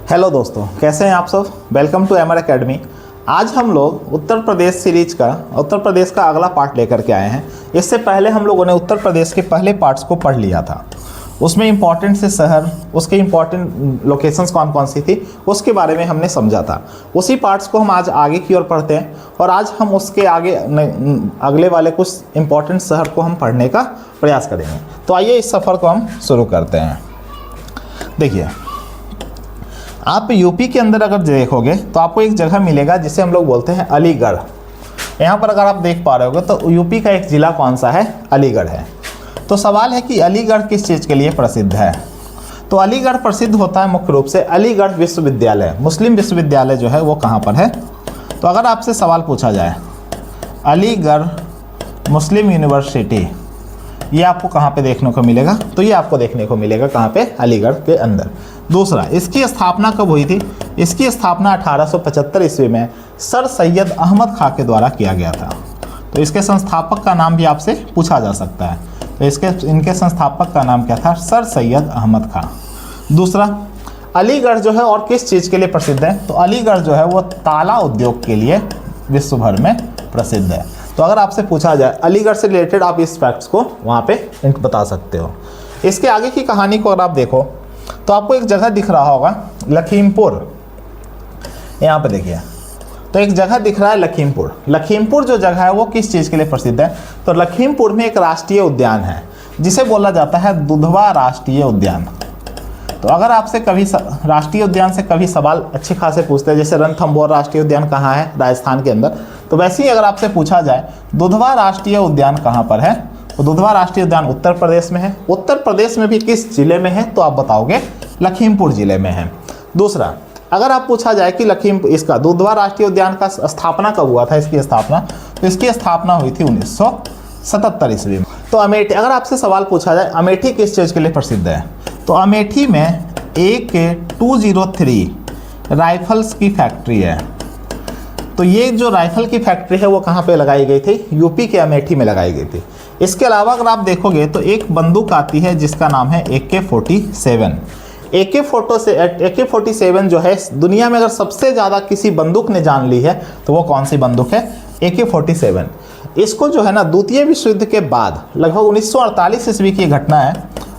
Hello दोस्तों, कैसे हैं आप सब। Welcome to MR Academy. आज हम लोग उत्तर प्रदेश सीरीज का अगला पार्ट लेकर के आए हैं। इससे पहले हम लोगों ने उत्तर प्रदेश के पहले पार्ट्स को पढ़ लिया था। उसमें इंपॉर्टेंट से शहर, उसके इंपॉर्टेंट लोकेशंस कौन कौन सी थी, उसके बारे में हमने समझा था। उसी पार्ट्स को हम आज आगे की ओर पढ़ते हैं और आज हम उसके आगे अगले वाले कुछ इंपॉर्टेंट शहर को हम पढ़ने का प्रयास करेंगे। तो आइए इस सफ़र को हम शुरू करते हैं। देखिए, आप यूपी के अंदर अगर देखोगे तो आपको एक जगह मिलेगा जिसे हम लोग बोलते हैं अलीगढ़। यहाँ पर अगर आप देख पा रहे होगे तो यूपी का एक ज़िला कौन सा है, अलीगढ़ है। तो सवाल है कि अलीगढ़ किस चीज़ के लिए प्रसिद्ध है। तो अलीगढ़ प्रसिद्ध होता है मुख्य रूप से अलीगढ़ विश्वविद्यालय, मुस्लिम विश्वविद्यालय जो है वो कहाँ पर है। तो अगर आपसे सवाल पूछा जाए अलीगढ़ मुस्लिम यूनिवर्सिटी, ये आपको कहाँ पे देखने को मिलेगा, तो ये आपको देखने को मिलेगा कहाँ पे, अलीगढ़ के अंदर। दूसरा, इसकी स्थापना कब हुई थी। इसकी स्थापना 1875 ईस्वी में सर सैयद अहमद खां के द्वारा किया गया था। तो इसके संस्थापक का नाम भी आपसे पूछा जा सकता है। तो इनके संस्थापक का नाम क्या था, सर सैयद अहमद खां। दूसरा, अलीगढ़ जो है और किस चीज़ के लिए प्रसिद्ध है, तो अलीगढ़ जो है वो ताला उद्योग के लिए विश्व भर में प्रसिद्ध है। तो अगर आपसे पूछा जाए अलीगढ़ से रिलेटेड, आप इस फैक्ट्स को वहाँ पे बता सकते हो। इसके आगे की कहानी को अगर आप देखो तो आपको एक जगह दिख रहा होगा लखीमपुर। यहाँ पे देखिए, तो एक जगह दिख रहा है लखीमपुर। लखीमपुर जो जगह है वो किस चीज़ के लिए प्रसिद्ध है, तो लखीमपुर में एक राष्ट्रीय उद्यान है जिसे बोला जाता है दुधवा राष्ट्रीय उद्यान। तो अगर आपसे कभी राष्ट्रीय उद्यान से कभी सवाल अच्छे खासे पूछते हैं, जैसे रणथंभौर राष्ट्रीय उद्यान कहाँ है, राजस्थान के अंदर, तो वैसे ही अगर आपसे पूछा जाए दुधवा राष्ट्रीय उद्यान कहाँ पर है, तो दुधवा राष्ट्रीय उद्यान उत्तर प्रदेश में है। उत्तर प्रदेश में भी किस जिले में है, तो आप बताओगे लखीमपुर जिले में है। दूसरा, अगर आप पूछा जाए कि इसका दुधवा राष्ट्रीय उद्यान का स्थापना कब हुआ था, इसकी स्थापना, तो इसकी स्थापना हुई थी 1977 ईस्वी में। तो अमेठी, अगर आपसे सवाल पूछा जाए अमेठी किस चीज़ के लिए प्रसिद्ध है, तो अमेठी में AK-203 राइफल्स की फैक्ट्री है। तो ये जो राइफल की फैक्ट्री है वो कहाँ पे लगाई गई थी, यूपी के अमेठी में लगाई गई थी। इसके अलावा अगर आप देखोगे तो एक बंदूक आती है जिसका नाम है AK-47। AK-47 जो है दुनिया में अगर सबसे ज़्यादा किसी बंदूक ने जान ली है तो वो कौन सी बंदूक है, AK-47। इसको जो है ना द्वितीय विश्व युद्ध के बाद लगभग 1948 ईस्वी की घटना है,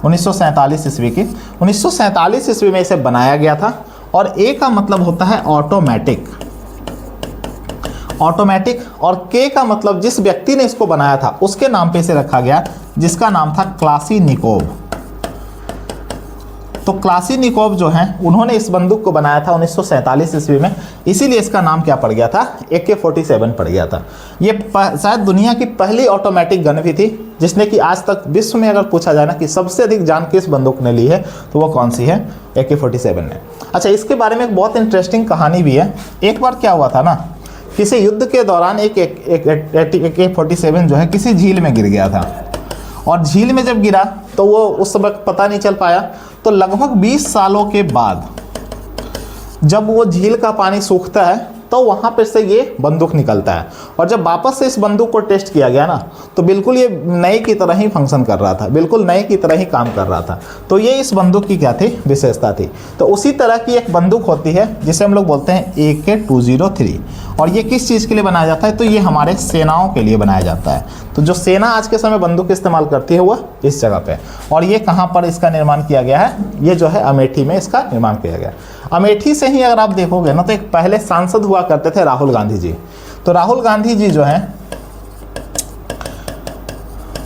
1947 ईस्वी की, 1947 ईस्वी में इसे बनाया गया था। और ए का मतलब होता है ऑटोमेटिक, और के का मतलब जिस व्यक्ति ने इसको बनाया था उसके नाम पे इसे रखा गया, जिसका नाम था क्लासीनिकोव। तो क्लासीनिकोव जो है उन्होंने इस बंदूक को बनाया था 1947 ईस्वी में, इसीलिए इसका नाम क्या पड़ गया था, AK-47 पड़ गया था। ये शायद दुनिया की पहली ऑटोमेटिक गन भी थी जिसने कि आज तक विश्व में अगर पूछा जाए ना कि सबसे अधिक जान किस बंदूक ने ली है, तो वो कौन सी है, AK-47 ने। अच्छा, इसके बारे में एक बहुत इंटरेस्टिंग कहानी भी है। एक बार क्या हुआ था ना, किसी युद्ध के दौरान एक AK-47 जो है किसी झील में गिर गया था, और झील में जब गिरा तो वो उस समय पता नहीं चल पाया। तो लगभग 20 सालों के बाद जब वो झील का पानी सूखता है तो वहाँ पर से ये बंदूक निकलता है, और जब वापस से इस बंदूक को टेस्ट किया गया ना तो बिल्कुल ये नए की तरह ही फंक्शन कर रहा था, बिल्कुल नए की तरह ही काम कर रहा था। तो ये इस बंदूक की क्या थी, विशेषता थी। तो उसी तरह की एक बंदूक होती है जिसे हम लोग बोलते हैं AK-203, और ये किस चीज़ के लिए बनाया जाता है, तो ये हमारे सेनाओं के लिए बनाया जाता है। तो जो सेना आज के समय बंदूक इस्तेमाल करती है वह इस जगह पे, और ये कहाँ पर इसका निर्माण किया गया है, ये जो है अमेठी में इसका निर्माण किया गया। अमेठी से ही अगर आप देखोगे ना तो एक पहले सांसद हुआ करते थे राहुल गांधी जी। तो राहुल गांधी जी जो हैं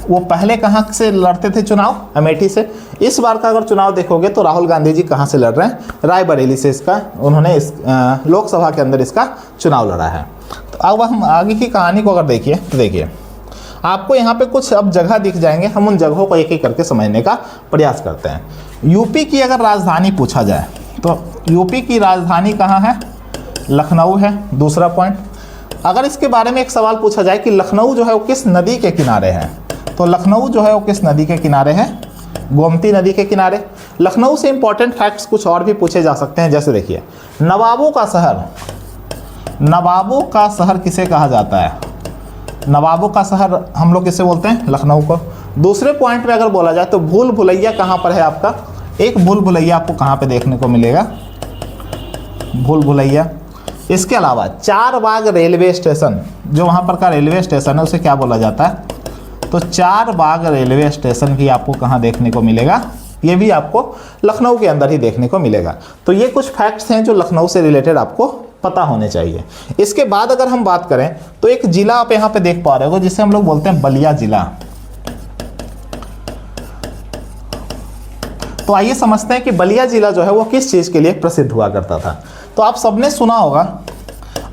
वो पहले कहाँ से लड़ते थे चुनाव, अमेठी से। इस बार का अगर चुनाव देखोगे तो राहुल गांधी जी कहाँ से लड़ रहे हैं, रायबरेली से इसका उन्होंने इस लोकसभा के अंदर इसका चुनाव लड़ा है। तो अब हम आगे की कहानी को अगर देखिए तो देखिए आपको यहाँ पे कुछ अब जगह दिख जाएंगे, हम उन जगहों को एक एक करके समझने का प्रयास करते हैं। यूपी की अगर राजधानी पूछा जाए तो यूपी की राजधानी कहाँ है, लखनऊ है। दूसरा पॉइंट, अगर इसके बारे में एक सवाल पूछा जाए कि लखनऊ जो है वो किस नदी के किनारे है, तो लखनऊ जो है वो किस नदी के किनारे है, गोमती नदी के किनारे। लखनऊ से इंपॉर्टेंट फैक्ट्स कुछ और भी पूछे जा सकते हैं, जैसे देखिए नवाबों का शहर किसे कहा जाता है, नवाबों का शहर हम लोग किसे बोलते हैं, लखनऊ को। दूसरे पॉइंट में अगर बोला जाए तो भूल भुलैया कहाँ पर है आपका, एक भूल भुलैया आपको कहाँ पे देखने को मिलेगा, भूल भुलैया। इसके अलावा चारबाग रेलवे स्टेशन, जो वहाँ पर का रेलवे स्टेशन है उसे क्या बोला जाता है? तो चारबाग रेलवे स्टेशन भी आपको कहाँ देखने को मिलेगा? ये भी आपको लखनऊ के अंदर ही देखने को मिलेगा। तो ये कुछ फैक्ट्स हैं जो लखनऊ से रिलेटेड आपको पता होने चाहिए। इसके बाद अगर हम बात करें तो एक जिला आप यहाँ पे देख पा रहे हो जिसे हम लोग बोलते हैं बलिया जिला। तो आइए समझते हैं कि बलिया जिला जो है वो किस चीज़ के लिए प्रसिद्ध हुआ करता था। तो आप सबने सुना होगा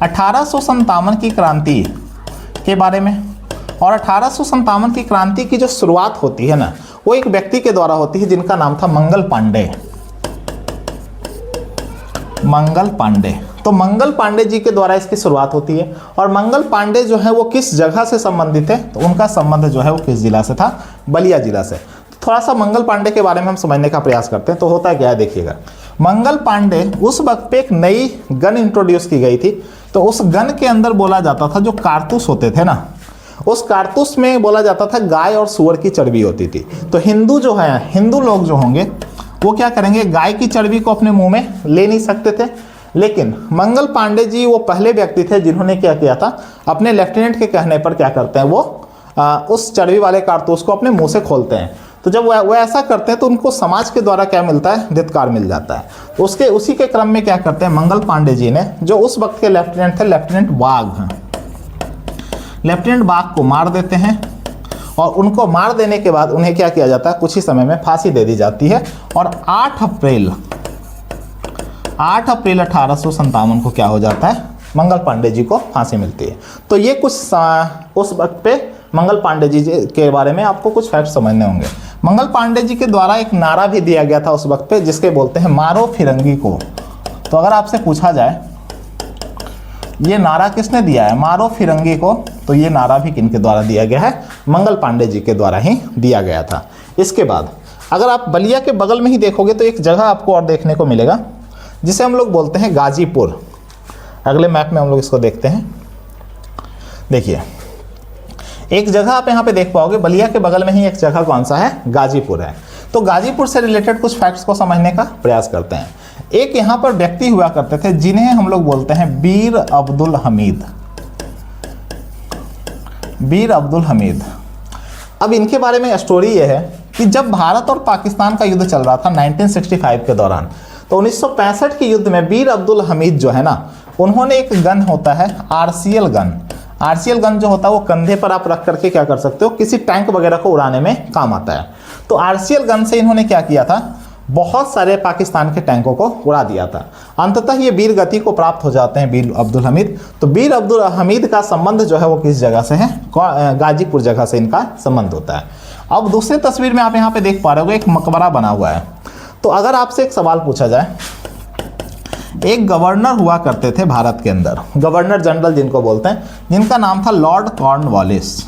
1857 की क्रांति के बारे में, और 1857 की क्रांति की जो शुरुआत होती है ना, वो एक व्यक्ति के द्वारा होती है जिनका नाम था मंगल पांडे। मंगल पांडे। तो मंगल पांडे जी के द्वारा इसकी शुरुआत होती है। और मंगल पांडे जो है वो किस जगह से संबंधित है? तो उनका संबंध जो है वो किस जिला से था? बलिया जिला से। तो थोड़ा सा मंगल पांडे के बारे में हम समझने का प्रयास करते हैं। तो होता क्या है देखिएगा, मंगल पांडे उस वक्त पे एक नई गन इंट्रोड्यूस की गई थी। तो उस गन के अंदर बोला जाता था, जो कारतूस होते थे ना, उस कारतूस में बोला जाता था गाय और सूअर की चर्बी होती थी। तो हिंदू जो है, हिंदू लोग जो होंगे वो क्या करेंगे, गाय की चर्बी को अपने मुंह में ले नहीं सकते थे। लेकिन मंगल पांडे जी वो पहले व्यक्ति थे जिन्होंने क्या किया था, अपने लेफ्टिनेंट के कहने पर क्या करते हैं, वो उस चर्बी वाले कारतूस को अपने मुंह से खोलते हैं। तो जब वो ऐसा करते हैं तो उनको समाज के द्वारा क्या मिलता है, धिक्कार मिल जाता है। तो उसी के क्रम में क्या करते हैं, मंगल पांडे जी ने, जो उस वक्त के लेफ्टिनेंट थे, लेफ्टिनेंट बाघ को मार देते हैं। और उनको मार देने के बाद उन्हें क्या किया जाता है, कुछ ही समय में फांसी दे दी जाती है। और 8 अप्रैल 1857 को क्या हो जाता है, मंगल पांडे जी को फांसी मिलती है। तो ये कुछ उस वक्त पे मंगल पांडे जी के बारे में आपको कुछ फैक्ट समझने होंगे। मंगल पांडे जी के द्वारा एक नारा भी दिया गया था उस वक्त पे, जिसके बोलते हैं मारो फिरंगी को। तो अगर आपसे पूछा जाए ये नारा किसने दिया है, मारो फिरंगी को, तो ये नारा भी किनके द्वारा दिया गया है, मंगल पांडे जी के द्वारा ही दिया गया था। इसके बाद अगर आप बलिया के बगल में ही देखोगे तो एक जगह आपको और देखने को मिलेगा जिसे हम लोग बोलते हैं गाजीपुर। अगले मैप में हम लोग इसको देखते हैं। देखिए एक जगह आप यहाँ पे देख पाओगे, बलिया के बगल में ही एक जगह कौन सा है, गाजीपुर है। तो गाजीपुर से रिलेटेड कुछ फैक्ट्स को समझने का प्रयास करते हैं। एक यहाँ पर व्यक्ति हुआ करते थे जिन्हें हम लोग बोलते हैं बीर अब्दुल हमीद। बीर अब्दुल हमीद। अब इनके बारे में स्टोरी ये है कि जब भारत और पाकिस्तान का युद्ध चल रहा था 1965 के दौरान, तो 1965 के युद्ध में बीर अब्दुल हमीद जो है ना, उन्होंने एक गन होता है आरसीएल गन। आरसीएल गन जो होता है वो कंधे पर आप रख करके क्या कर सकते हो, किसी टैंक वगैरह को उड़ाने में काम आता है। तो आरसीएल गन से इन्होंने क्या किया था, बहुत सारे पाकिस्तान के टैंकों को उड़ा दिया था। अंततः ये वीर गति को प्राप्त हो जाते हैं बीर अब्दुल हमीद। तो बीर अब्दुल हमीद का संबंध जो है वो किस जगह से है, गाजीपुर जगह से इनका संबंध होता है। अब दूसरी तस्वीर में आप यहाँ पे देख पा रहे हो एक मकबरा बना हुआ है। तो अगर आपसे एक सवाल पूछा जाए, एक गवर्नर हुआ करते थे भारत के अंदर, गवर्नर जनरल जिनको बोलते हैं, जिनका नाम था लॉर्ड कॉर्नवालिस।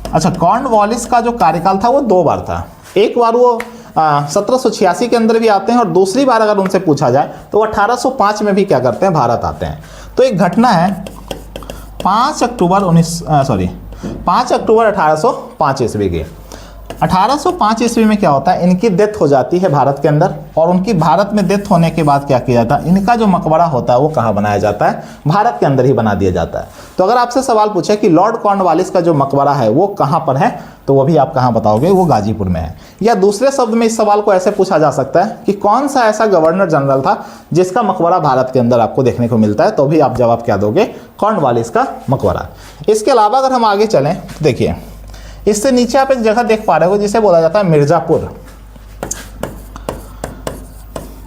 अच्छा, कॉर्नवालिस का जो कार्यकाल था वो 2 बार था। एक बार वो 1786 के अंदर भी आते हैं, और दूसरी बार अगर उनसे पूछा जाए तो वो 1805 में भी क्या करते हैं, भारत आते हैं। तो एक घटना है 5 अक्टूबर 1805 ईस्वी की। 1805 ईस्वी में क्या होता है, इनकी डेथ हो जाती है भारत के अंदर। और उनकी भारत में डेथ होने के बाद क्या किया जाता है, इनका जो मकबरा होता है वो कहाँ बनाया जाता है, भारत के अंदर ही बना दिया जाता है। तो अगर आपसे सवाल पूछे कि लॉर्ड कॉर्नवालिस का जो मकबरा है वो कहाँ पर है, तो वो भी आप कहाँ बताओगे, वो गाजीपुर में है। या दूसरे शब्द में इस सवाल को ऐसे पूछा जा सकता है कि कौन सा ऐसा गवर्नर जनरल था जिसका मकबरा भारत के अंदर आपको देखने को मिलता है, तो भी आप जवाब क्या दोगे, कॉर्नवालिस का मकबरा। इसके अलावा अगर हम आगे चलें तो देखिए इससे नीचे आप एक जगह देख पा रहे हो जिसे बोला जाता है मिर्जापुर।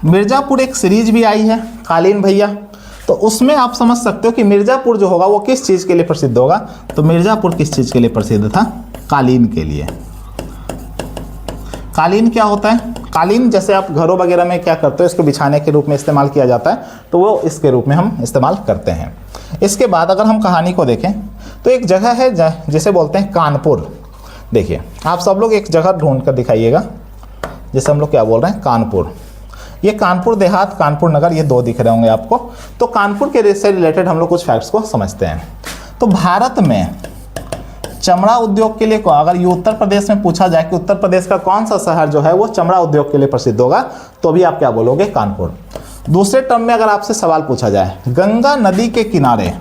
मिर्जापुर एक सीरीज भी आई है, कालीन भैया। तो उसमें आप समझ सकते हो कि मिर्जापुर जो होगा वो किस चीज़ के लिए प्रसिद्ध होगा। तो मिर्जापुर किस चीज़ के लिए प्रसिद्ध था, कालीन के लिए। कालीन क्या होता है, कालीन जैसे आप घरों वगैरह में क्या करते हो, इसको बिछाने के रूप में इस्तेमाल किया जाता है, तो वो इसके रूप में हम इस्तेमाल करते हैं। इसके बाद अगर हम कहानी को देखें तो एक जगह है जिसे बोलते हैं कानपुर। देखिए आप सब लोग एक जगह ढूंढ कर दिखाइएगा, जैसे हम लोग क्या बोल रहे हैं, कानपुर। ये कानपुर देहात, कानपुर नगर, ये 2 दिख रहे होंगे आपको। तो कानपुर के से रिलेटेड हम लोग कुछ फैक्ट्स को समझते हैं। तो भारत में चमड़ा उद्योग के लिए, अगर ये उत्तर प्रदेश में पूछा जाए कि उत्तर प्रदेश का कौन सा शहर जो है वो चमड़ा उद्योग के लिए प्रसिद्ध होगा, तो भी आप क्या बोलोगे, कानपुर। दूसरे टर्म में अगर आपसे सवाल पूछा जाए, गंगा नदी के किनारे,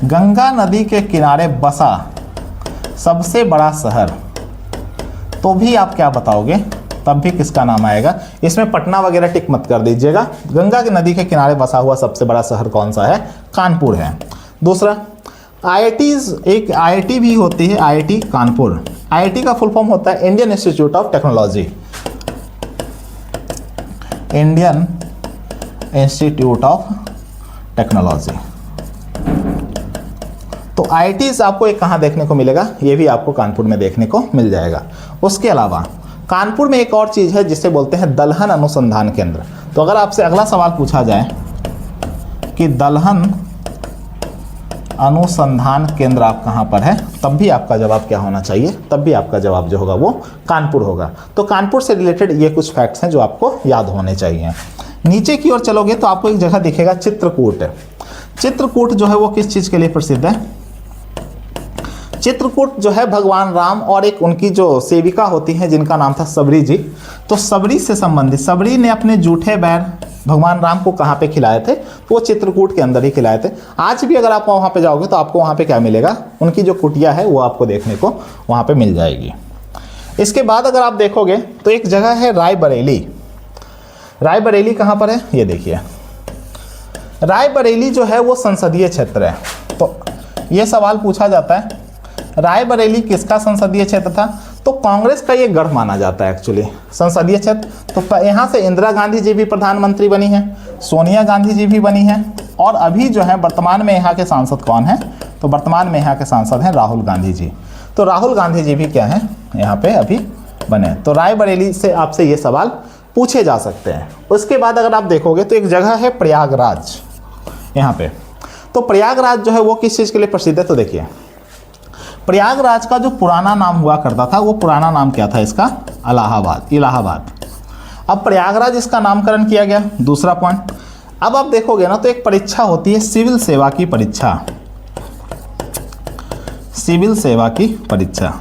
गंगा नदी के किनारे बसा सबसे बड़ा शहर, तो भी आप क्या बताओगे, तब भी किसका नाम आएगा। इसमें पटना वगैरह टिक मत कर दीजिएगा। गंगा की नदी के किनारे बसा हुआ सबसे बड़ा शहर कौन सा है, कानपुर है। दूसरा, आईआईटीज, एक आईआईटी भी होती है, आईआईटी कानपुर। आईआईटी का फुल फॉर्म होता है Indian institute of technology, Indian institute of technology. तो आईआईटीज आपको एक कहाँ देखने को मिलेगा, ये भी आपको कानपुर में देखने को मिल जाएगा। उसके अलावा कानपुर में एक और चीज़ है जिसे बोलते हैं दलहन अनुसंधान केंद्र। तो अगर आपसे अगला सवाल पूछा जाए कि दलहन अनुसंधान केंद्र आप कहाँ पर है, तब भी आपका जवाब क्या होना चाहिए, तब भी आपका जवाब जो होगा वो कानपुर होगा। तो कानपुर से रिलेटेड ये कुछ फैक्ट्स हैं जो आपको याद होने चाहिए। नीचे की ओर चलोगे तो आपको एक जगह दिखेगा चित्रकूट। चित्रकूट जो है वो किस चीज़ के लिए प्रसिद्ध है, चित्रकूट जो है भगवान राम और एक उनकी जो सेविका होती हैं जिनका नाम था सबरी जी, तो सबरी से संबंधित, सबरी ने अपने जूठे बैर भगवान राम को कहाँ पे खिलाए थे, तो वो चित्रकूट के अंदर ही खिलाए थे। आज भी अगर आप वहाँ पे जाओगे तो आपको वहाँ पे क्या मिलेगा, उनकी जो कुटिया है वो आपको देखने को वहाँ पे मिल जाएगी। इसके बाद अगर आप देखोगे तो एक जगह है रायबरेली। रायबरेली कहाँ पर है, ये देखिए, रायबरेली जो है वो संसदीय क्षेत्र है। तो ये सवाल पूछा जाता है रायबरेली किसका संसदीय क्षेत्र था, तो कांग्रेस का ये गढ़ माना जाता है एक्चुअली संसदीय क्षेत्र। तो यहाँ से इंदिरा गांधी जी भी प्रधानमंत्री बनी हैं, सोनिया गांधी जी भी बनी हैं, और अभी जो है वर्तमान में यहाँ के सांसद कौन हैं, तो वर्तमान में यहाँ के सांसद हैं राहुल गांधी जी। तो राहुल गांधी जी भी क्या हैं, यहाँ पे अभी बने। तो रायबरेली से आपसे ये सवाल पूछे जा सकते हैं। उसके बाद अगर आप देखोगे तो एक जगह है प्रयागराज यहाँ पे। तो प्रयागराज जो है वो किस चीज़ के लिए प्रसिद्ध है, तो देखिए प्रयागराज का जो पुराना नाम हुआ करता था वो पुराना नाम क्या था इसका, इलाहाबाद, इलाहाबाद। अब प्रयागराज इसका नामकरण किया गया। दूसरा पॉइंट, अब आप देखोगे ना तो एक परीक्षा होती है सिविल सेवा की परीक्षा, सिविल सेवा की परीक्षा।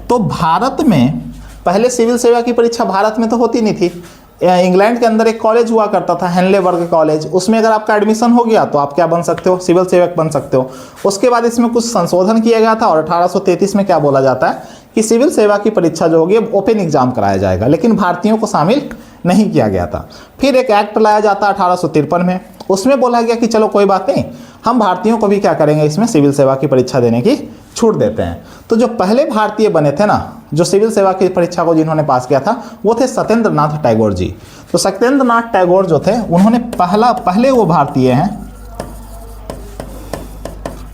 तो भारत में पहले सिविल सेवा की परीक्षा भारत में तो होती नहीं थी। इंग्लैंड के अंदर एक कॉलेज हुआ करता था हेनलेबर्ग कॉलेज, उसमें अगर आपका एडमिशन हो गया तो आप क्या बन सकते हो, सिविल सेवक बन सकते हो। उसके बाद इसमें कुछ संशोधन किया गया था और 1833 में क्या बोला जाता है कि सिविल सेवा की परीक्षा जो होगी अब ओपन एग्जाम कराया जाएगा, लेकिन भारतीयों को शामिल नहीं किया गया था। फिर एक एक्ट लाया जाता 1853 में, उसमें बोला गया कि चलो कोई बात नहीं, हम भारतीयों को भी क्या करेंगे, इसमें सिविल सेवा की परीक्षा देने की छूट देते हैं। तो जो पहले भारतीय बने थे ना, जो सिविल सेवा की परीक्षा को जिन्होंने पास किया था वो थे सत्येंद्र नाथ टैगोर जी। तो सत्येंद्र नाथ टैगोर जो थे उन्होंने पहले वो भारतीय हैं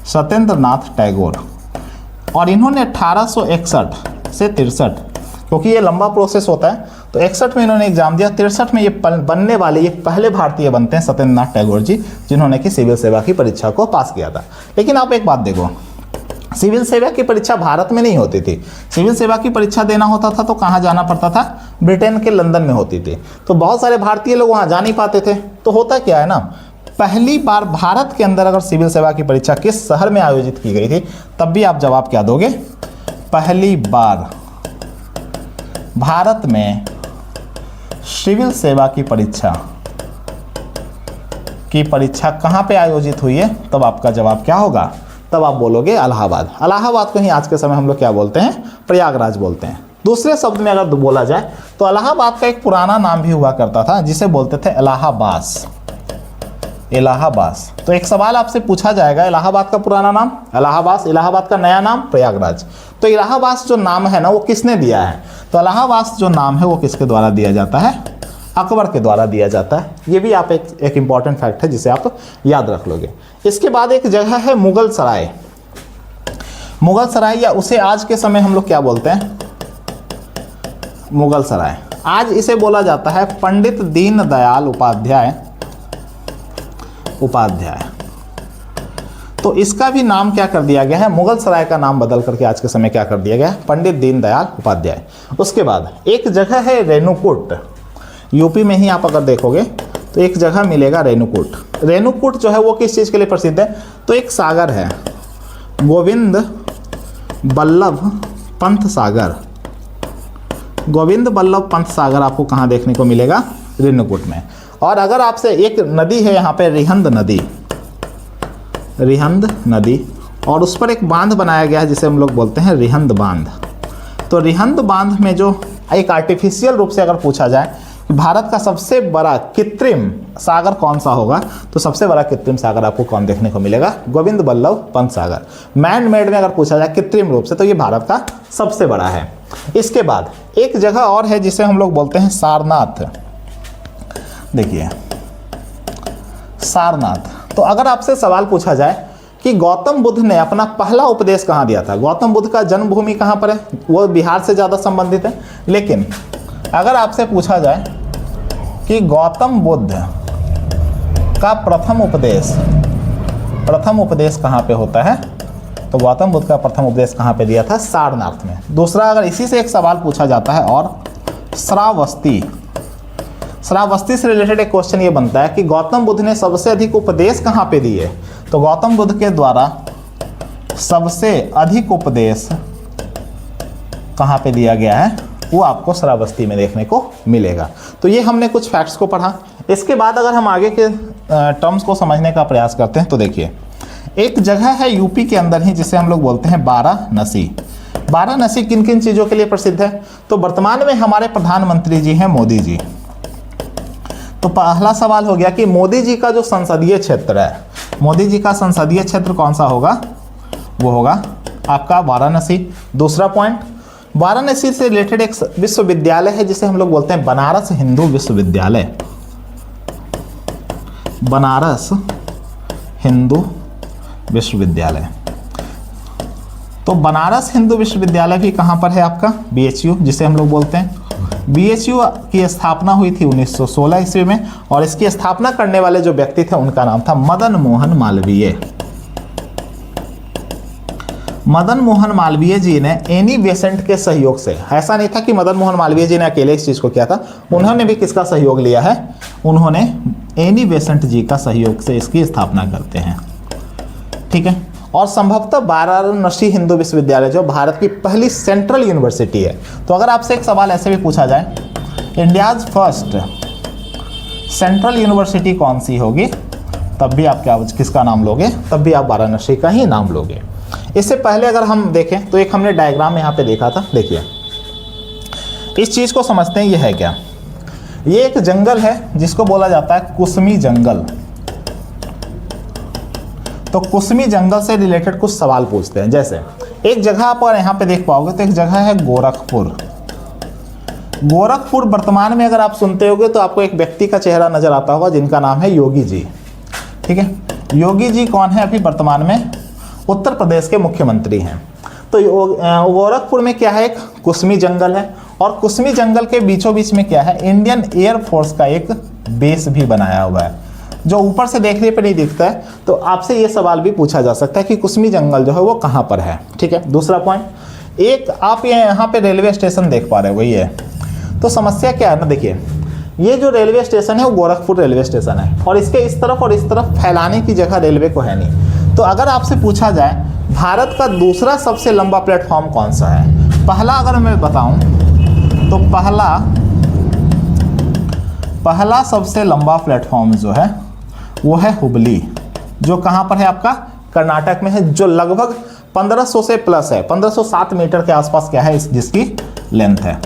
सत्येंद्र नाथ टैगोर, और इन्होंने 1861 से 63, क्योंकि ये लंबा प्रोसेस होता है, तो 61 में इन्होंने एग्जाम दिया, 63 में ये बनने वाले ये पहले भारतीय बनते हैं सत्येंद्र नाथ टैगोर जी, जिन्होंने कि सिविल सेवा की परीक्षा को पास किया था। लेकिन आप एक बात देखो, सिविल सेवा की परीक्षा भारत में नहीं होती थी। सिविल सेवा की परीक्षा देना होता था तो कहाँ जाना पड़ता था, ब्रिटेन के लंदन में होती थी। तो बहुत सारे भारतीय लोग वहाँ जा नहीं पाते थे। तो होता क्या है ना, पहली बार भारत के अंदर अगर सिविल सेवा की परीक्षा किस शहर में आयोजित की गई थी, तब भी आप जवाब क्या दोगे, पहली बार भारत में सिविल सेवा की परीक्षा कहाँ पे आयोजित हुई है, तब आपका जवाब क्या होगा, तब आप बोलोगे इलाहाबाद। इलाहाबाद को ही आज के समय हम लोग क्या बोलते हैं, प्रयागराज बोलते हैं। दूसरे शब्द में अगर बोला जाए तो इलाहाबाद का एक पुराना नाम भी हुआ करता था जिसे बोलते थे इलाहाबास, इलाहाबास। तो एक सवाल आपसे पूछा जाएगा, इलाहाबाद का पुराना नाम इलाहाबास, इलाहाबाद का नया नाम प्रयागराज। तो इलाहाबाद जो नाम है ना वो किसने दिया है, तो इलाहाबाद जो नाम है वो किसके द्वारा दिया जाता है, अकबर के द्वारा दिया जाता है। ये भी आप एक इंपॉर्टेंट फैक्ट है जिसे आप याद रख लोगे। इसके बाद एक जगह है मुगल सराय, मुगल सराय, या उसे आज के समय हम लोग क्या बोलते हैं, मुगल सराय। आज इसे बोला जाता है पंडित दीनदयाल उपाध्याय। तो इसका भी नाम क्या कर दिया गया है, मुगल सराय का नाम बदल करके आज के समय क्या कर दिया गया है, पंडित दीनदयाल उपाध्याय। उसके बाद एक जगह है रेणुकूट, यूपी में ही आप अगर देखोगे तो एक जगह मिलेगा रेणुकूट। रेणुकूट जो है वो किस चीज़ के लिए प्रसिद्ध है, तो एक सागर है, गोविंद बल्लभ पंत सागर, गोविंद बल्लभ पंत सागर आपको कहाँ देखने को मिलेगा? रिन्नकूट में। और अगर आपसे एक नदी है यहाँ पे रिहंद नदी, रिहंद नदी, और उस पर एक बांध बनाया गया है जिसे हम लोग बोलते हैं रिहंद बांध। तो रिहंद बांध में जो एक आर्टिफिशियल रूप से अगर पूछा जाए कि भारत का सबसे बड़ा कृत्रिम सागर कौन सा होगा, तो सबसे बड़ा कृत्रिम सागर आपको कौन देखने को मिलेगा? गोविंद बल्लभ पंत सागर। मैन मेड में अगर पूछा जाए कृत्रिम रूप से, तो ये भारत का सबसे बड़ा है। इसके बाद एक जगह और है जिसे हम लोग बोलते हैं सारनाथ। देखिए सारनाथ। तो अगर आपसे सवाल पूछा जाए कि गौतम बुद्ध ने अपना पहला उपदेश कहाँ दिया था, गौतम बुद्ध का जन्मभूमि कहाँ पर है? वो बिहार से ज़्यादा संबंधित है। लेकिन अगर आपसे पूछा जाए कि गौतम बुद्ध का प्रथम उपदेश कहाँ पे होता है, तो गौतम बुद्ध का प्रथम उपदेश कहाँ पे दिया था? सारनाथ में। दूसरा, अगर इसी से एक सवाल पूछा जाता है और श्रावस्ती से रिलेटेड एक क्वेश्चन ये बनता है कि गौतम बुद्ध ने सबसे अधिक उपदेश कहाँ पे दिए, तो गौतम बुद्ध के द्वारा सबसे अधिक उपदेश कहाँ पे दिया गया है, वो आपको श्रावस्ती में देखने को मिलेगा। तो ये हमने कुछ फैक्ट्स को पढ़ा। इसके बाद अगर हम आगे के टर्म्स को समझने का प्रयास करते हैं, तो देखिए एक जगह है यूपी के अंदर ही जिसे हम लोग बोलते हैं वाराणसी। वाराणसी किन किन चीज़ों के लिए प्रसिद्ध है? तो वर्तमान में हमारे प्रधानमंत्री जी हैं मोदी जी। तो पहला सवाल हो गया कि मोदी जी का जो संसदीय क्षेत्र है, मोदी जी का संसदीय क्षेत्र कौन सा होगा? वो होगा आपका वाराणसी। दूसरा पॉइंट, वाराणसी से रिलेटेड एक विश्वविद्यालय है जिसे हम लोग बोलते हैं बनारस हिंदू विश्वविद्यालय। बनारस हिंदू विश्वविद्यालय। तो बनारस हिंदू विश्वविद्यालय भी कहाँ पर है आपका? BHU जिसे हम लोग बोलते हैं। BHU की स्थापना हुई थी 1916 ईस्वी में, और इसकी स्थापना करने वाले जो व्यक्ति थे उनका नाम था मदन मोहन मालवीय। मदन मोहन मालवीय जी ने एनी बेसेंट के सहयोग से, ऐसा नहीं था कि मदन मोहन मालवीय जी ने अकेले इस चीज़ को किया था, उन्होंने भी किसका सहयोग लिया है? उन्होंने एनी बेसेंट जी का सहयोग से इसकी स्थापना करते हैं। ठीक है। और संभवतः वाराणसी हिंदू विश्वविद्यालय जो भारत की पहली सेंट्रल यूनिवर्सिटी है। तो अगर आपसे एक सवाल ऐसे भी पूछा जाए, इंडियाज फर्स्ट सेंट्रल यूनिवर्सिटी कौन सी होगी, तब भी आप क्या किसका नाम लोगे? तब भी आप वाराणसी का ही नाम लोगे। इससे पहले अगर हम देखें तो एक हमने डायग्राम यहाँ पे देखा था। देखिए इस चीज़ को समझते हैं, ये है क्या? ये एक जंगल है जिसको बोला जाता है कुसमी जंगल। तो कुसमी जंगल से रिलेटेड कुछ सवाल पूछते हैं। जैसे एक जगह आप और यहाँ पे देख पाओगे, तो एक जगह है गोरखपुर। गोरखपुर वर्तमान में अगर आप सुनते होगे तो आपको एक व्यक्ति का चेहरा नजर आता होगा जिनका नाम है योगी जी। ठीक है, योगी जी कौन है? अभी वर्तमान में उत्तर प्रदेश के मुख्यमंत्री हैं। तो गोरखपुर में क्या है? एक कुसमी जंगल है, और कुसमी जंगल के बीचों बीच में क्या है? इंडियन एयरफोर्स का एक बेस भी बनाया हुआ है, जो ऊपर से देखने पे नहीं दिखता है। तो आपसे ये सवाल भी पूछा जा सकता है कि कुसमी जंगल जो है वो कहाँ पर है। ठीक है। दूसरा पॉइंट, एक आप यहाँ पे रेलवे स्टेशन देख पा रहे हो, वही है। तो समस्या क्या है ना, देखिए ये जो रेलवे स्टेशन है वो गोरखपुर रेलवे स्टेशन है, और इसके इस तरफ और इस तरफ फैलाने की जगह रेलवे को है नहीं। तो अगर आपसे पूछा जाए भारत का दूसरा सबसे लंबा प्लेटफॉर्म कौन सा है, पहला अगर मैं बताऊं तो पहला सबसे लंबा प्लेटफॉर्म जो है वो है हुबली, जो कहाँ पर है? आपका कर्नाटक में है, जो लगभग 1500 से प्लस है, 1507 मीटर के आसपास क्या है जिसकी लेंथ है।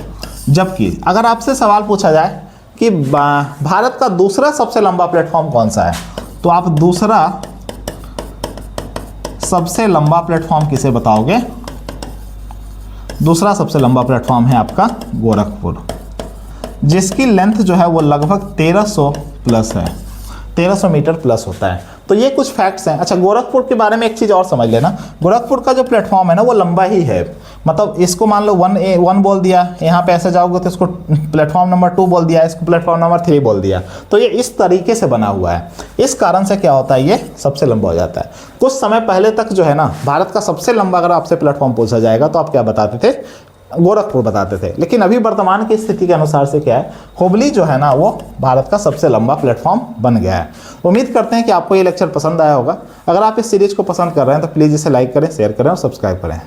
जबकि अगर आपसे सवाल पूछा जाए कि भारत का दूसरा सबसे लंबा प्लेटफॉर्म कौन सा है, तो आप दूसरा सबसे लंबा प्लेटफॉर्म किसे बताओगे? दूसरा सबसे लंबा प्लेटफॉर्म है आपका गोरखपुर, जिसकी लेंथ जो है वो लगभग 1300 प्लस है, 1300 मीटर प्लस होता है। तो ये कुछ फैक्ट्स हैं। अच्छा, गोरखपुर के बारे में एक चीज़ और समझ लेना, गोरखपुर का जो प्लेटफॉर्म है ना वो लंबा ही है। मतलब इसको मान लो 1 बोल दिया, यहाँ पे ऐसे जाओगे तो इसको प्लेटफॉर्म नंबर 2 बोल दिया, इसको प्लेटफॉर्म नंबर 3 बोल दिया। तो ये इस तरीके से बना हुआ है। इस कारण से क्या होता है, ये सबसे लंबा हो जाता है। कुछ समय पहले तक जो है ना, भारत का सबसे लंबा अगर आपसे प्लेटफॉर्म पूछा जाएगा तो आप क्या बताते थे? गोरखपुर बताते थे। लेकिन अभी वर्तमान की स्थिति के अनुसार से क्या है, हुबली जो है ना वो भारत का सबसे लंबा प्लेटफॉर्म बन गया है। उम्मीद करते हैं कि आपको ये लेक्चर पसंद आया होगा। अगर आप इस सीरीज को पसंद कर रहे हैं तो प्लीज़ इसे लाइक करें, शेयर करें और सब्सक्राइब करें।